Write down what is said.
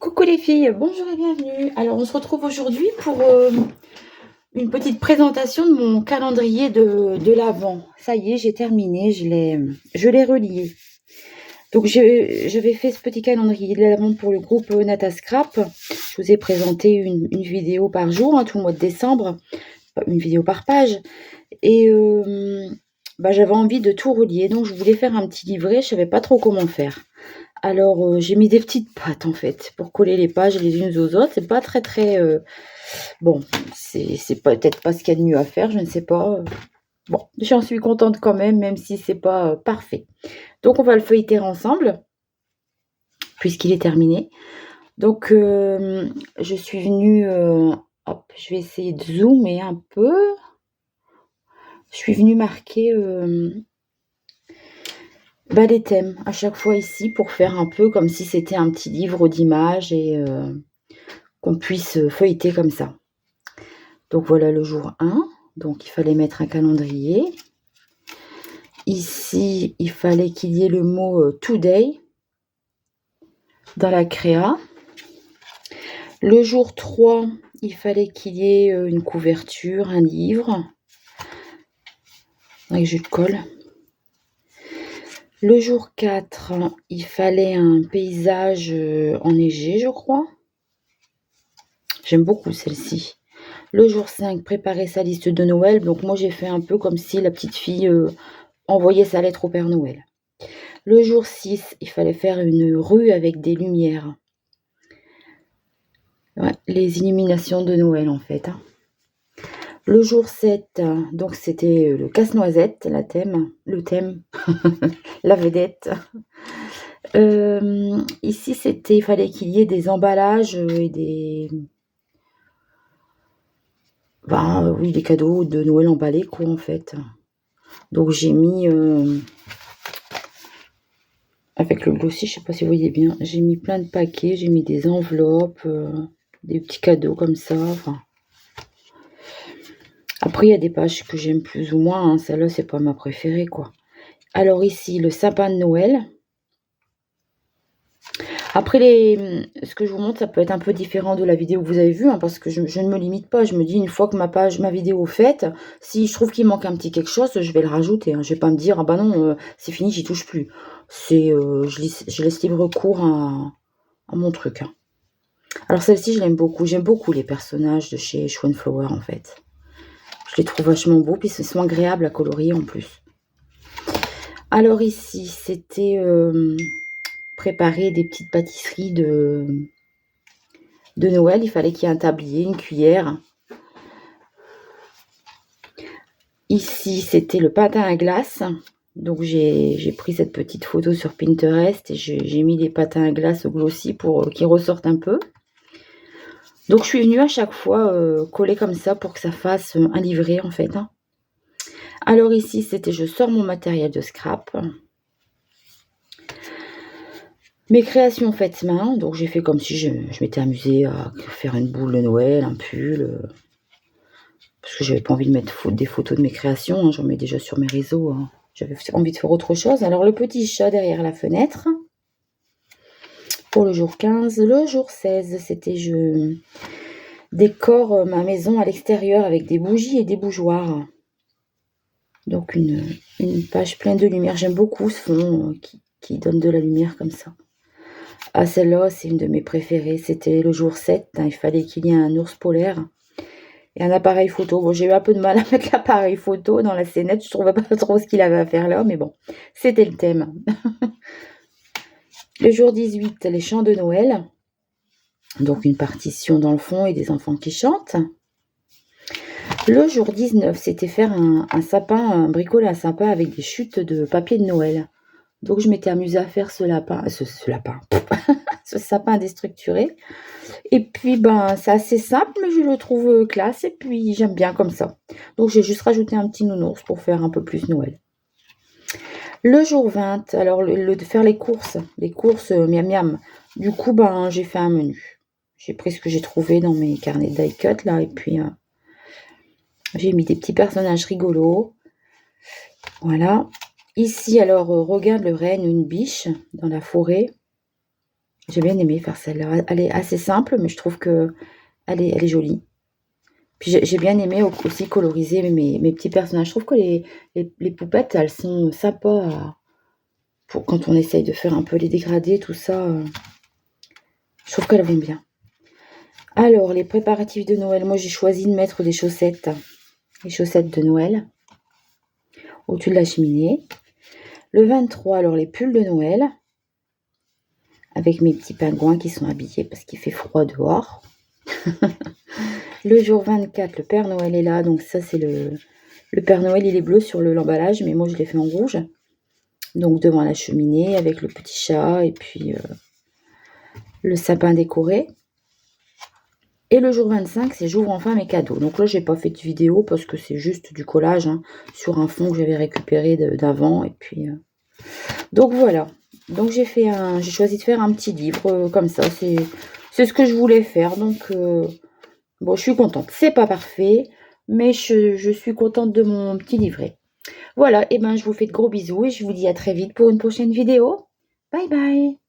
Coucou les filles, bonjour et bienvenue. Alors on se retrouve aujourd'hui pour une petite présentation de mon calendrier de l'Avent. Ça y est, j'ai terminé, je l'ai relié. Donc j'avais fait ce petit calendrier de l'Avent pour le groupe Nata Scrap. Je vous ai présenté une vidéo par jour, tout le mois de décembre, une vidéo par page. Et j'avais envie de tout relier, donc je voulais faire un petit livret, je savais pas trop comment faire. Alors, j'ai mis des petites pattes en fait pour coller les pages les unes aux autres. C'est pas très bon, c'est peut-être pas ce qu'il y a de mieux à faire, je ne sais pas. Bon, j'en suis contente quand même si c'est pas parfait. Donc on va le feuilleter ensemble puisqu'il est terminé. Donc je suis venue, hop, je vais essayer de zoomer un peu. Je suis venue marquer les thèmes à chaque fois ici pour faire un peu comme si c'était un petit livre d'images et qu'on puisse feuilleter comme ça. Donc voilà le jour 1. Donc il fallait mettre un calendrier. Ici, il fallait qu'il y ait le mot today dans la créa. Le jour 3, il fallait qu'il y ait une couverture, un livre avec jus de colle. Le jour 4, il fallait un paysage enneigé, je crois. J'aime beaucoup celle-ci. Le jour 5, préparer sa liste de Noël. Donc moi, j'ai fait un peu comme si la petite fille envoyait sa lettre au Père Noël. Le jour 6, il fallait faire une rue avec des lumières. Ouais, les illuminations de Noël, en fait. Le jour 7, donc c'était le casse-noisette, le thème, la vedette. Ici, il fallait qu'il y ait des emballages et des cadeaux de Noël emballés, quoi, en fait. Donc j'ai mis avec le glossy, je sais pas si vous voyez bien, j'ai mis plein de paquets, j'ai mis des enveloppes, des petits cadeaux comme ça. Enfin. Après, il y a des pages que j'aime plus ou moins. Celle-là, c'est pas ma préférée, quoi. Alors ici, le sapin de Noël. Après, ce que je vous montre, ça peut être un peu différent de la vidéo que vous avez vue, parce que je ne me limite pas. Je me dis, une fois que ma vidéo est faite, si je trouve qu'il manque un petit quelque chose, je vais le rajouter. Je vais pas me dire, ah bah non, c'est fini, j'y touche plus. Je laisse libre cours à mon truc. Alors celle-ci, je l'aime beaucoup. J'aime beaucoup les personnages de chez Schwanflower, en fait. Je les trouve vachement beaux, puis ils sont agréables à colorier en plus. Alors ici, c'était préparer des petites pâtisseries de Noël. Il fallait qu'il y ait un tablier, une cuillère. Ici, c'était le patin à glace. Donc j'ai pris cette petite photo sur Pinterest et j'ai mis des patins à glace au glossy pour qu'ils ressortent un peu. Donc je suis venue à chaque fois coller comme ça pour que ça fasse un livret en fait. Alors ici, c'était je sors mon matériel de scrap. Mes créations faites main, donc j'ai fait comme si je m'étais amusée à faire une boule de Noël, un pull, parce que j'avais pas envie de mettre des photos de mes créations, j'en mets déjà sur mes réseaux, j'avais envie de faire autre chose. Alors le petit chat derrière la fenêtre, pour le jour 15, le jour 16, c'était je décore ma maison à l'extérieur avec des bougies et des bougeoirs. Donc une page pleine de lumière, j'aime beaucoup ce fond qui donne de la lumière comme ça. Ah, celle-là, c'est une de mes préférées. C'était le jour 7. Il fallait qu'il y ait un ours polaire et un appareil photo. Bon, j'ai eu un peu de mal à mettre l'appareil photo dans la scénette. Je ne trouvais pas trop ce qu'il avait à faire là, mais bon, c'était le thème. Le jour 18, les chants de Noël. Donc, une partition dans le fond et des enfants qui chantent. Le jour 19, c'était faire un sapin, bricoler un sapin avec des chutes de papier de Noël. Donc, je m'étais amusée à faire ce sapin déstructuré. Et puis, c'est assez simple, mais je le trouve classe. Et puis, j'aime bien comme ça. Donc, j'ai juste rajouté un petit nounours pour faire un peu plus Noël. Le jour 20, alors, de faire les courses miam miam. Du coup, j'ai fait un menu. J'ai pris ce que j'ai trouvé dans mes carnets de die cut, là. Et puis, j'ai mis des petits personnages rigolos. Voilà. Ici, alors, regarde le renne, une biche dans la forêt. J'ai bien aimé faire celle-là. Elle est assez simple, mais je trouve que elle est jolie. Puis j'ai bien aimé aussi coloriser mes petits personnages. Je trouve que les poupettes, elles sont sympas pour quand on essaye de faire un peu les dégradés, tout ça. Je trouve qu'elles vont bien. Alors, les préparatifs de Noël. Moi, j'ai choisi de mettre des chaussettes. Les chaussettes de Noël. Au-dessus de la cheminée. Le 23, alors les pulls de Noël. Avec mes petits pingouins qui sont habillés parce qu'il fait froid dehors. Le jour 24, le Père Noël est là. Donc ça, c'est le Père Noël, il est bleu sur l'emballage. Mais moi, je l'ai fait en rouge. Donc devant la cheminée avec le petit chat et puis le sapin décoré. Et le jour 25, c'est j'ouvre enfin mes cadeaux. Donc là, j'ai pas fait de vidéo parce que c'est juste du collage sur un fond que j'avais récupéré d'avant. Et puis donc voilà. Donc j'ai choisi de faire un petit livre comme ça. C'est ce que je voulais faire. Donc bon, je suis contente. C'est pas parfait, mais je suis contente de mon petit livret. Voilà, et ben je vous fais de gros bisous et je vous dis à très vite pour une prochaine vidéo. Bye bye.